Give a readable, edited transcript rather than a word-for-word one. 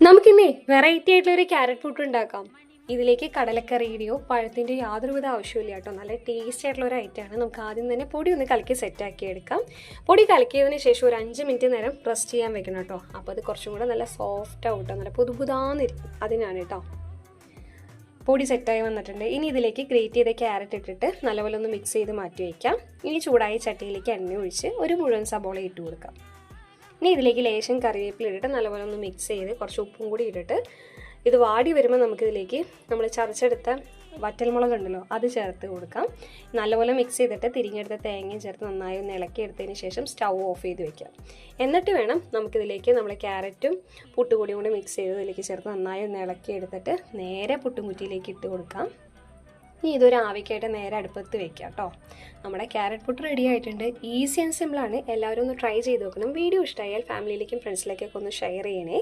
നമുക്കിന്നേ variety ആയിട്ടുള്ള ഒരു carrot puttu ഉണ്ടാക്കാം. ഇതിലേക്ക് കടലക്കറിയുടെയോ പഴത്തിൻ്റെയോ യാതൊരുവിധ ആവശ്യമില്ല കേട്ടോ. നല്ല ടേസ്റ്റി ആയിട്ടുള്ള ഒരു ഐറ്റമാണ്. നമുക്ക് ആദ്യം തന്നെ പൊടി ഒന്ന് കലക്കി സെറ്റാക്കി എടുക്കാം. പൊടി കലക്കിയതിന് ശേഷം ഒരു 5 മിനിറ്റ് നേരം റെസ്റ്റ് ചെയ്യാൻ വെക്കണം കേട്ടോ. അപ്പോൾ അത് കുറച്ചും കൂടെ നല്ല സോഫ്റ്റ് ആവും കേട്ടോ, നല്ല പുതുപുതാന്നിരിക്കും. അതിനാണ് കേട്ടോ. പൊടി സെറ്റായി വന്നിട്ടുണ്ട്. ഇനി ഇതിലേക്ക് ഗ്രേറ്റ് ചെയ്ത ക്യാരറ്റ് ഇട്ടിട്ട് നല്ലപോലെ ഒന്ന് മിക്സ് ചെയ്ത് മാറ്റി വയ്ക്കാം. ഇനി ചൂടായ ചട്ടിയിലേക്ക് എണ്ണ ഒഴിച്ച് ഒരു മുഴുവൻ സബോള ഇട്ട് കൊടുക്കാം. ഇനി ഇതിലേക്ക് ലേശം കറിവേപ്പില ഇട്ടിട്ട് നല്ലപോലെ ഒന്ന് മിക്സ് ചെയ്ത് കുറച്ച് ഉപ്പും കൂടി ഇട്ടിട്ട് ഇത് വാടി വരുമ്പോൾ നമുക്കിതിലേക്ക് നമ്മൾ ചതച്ചെടുത്ത വറ്റൽമുളക് ഉണ്ടല്ലോ അത് ചേർത്ത് കൊടുക്കാം. നല്ലപോലെ മിക്സ് ചെയ്തിട്ട് തിരിഞ്ഞെടുത്ത തേങ്ങയും ചേർത്ത് നന്നായി ഒന്ന് ഇളക്കി എടുത്തതിന് ശേഷം സ്റ്റൗ ഓഫ് ചെയ്ത് വെക്കാം. എന്നിട്ട് വേണം നമുക്കിതിലേക്ക് നമ്മൾ ക്യാരറ്റും പുട്ടുപൊടിയും കൂടി മിക്സ് ചെയ്ത് ഇതിലേക്ക് ചേർത്ത് നന്നായി ഒന്ന് ഇളക്കി എടുത്തിട്ട് നേരെ പുട്ടുംകുറ്റിയിലേക്ക് ഇട്ട് കൊടുക്കാം. ഇനി ഇതൊരു ആവിക്കായിട്ട് നേരെ അടുപ്പത്ത് വെക്കാം കേട്ടോ. നമ്മുടെ ക്യാരറ്റ് പുട്ട് റെഡി ആയിട്ടുണ്ട്. ഈസി ആൻഡ് സിമ്പിളാണ്. എല്ലാവരും ഒന്ന് ട്രൈ ചെയ്ത് നോക്കണം. വീഡിയോ ഇഷ്ടമായാൽ ഫാമിലിയിലേക്കും ഫ്രണ്ട്സിലേക്കൊക്കെ ഒന്ന് ഷെയർ ചെയ്യണേ.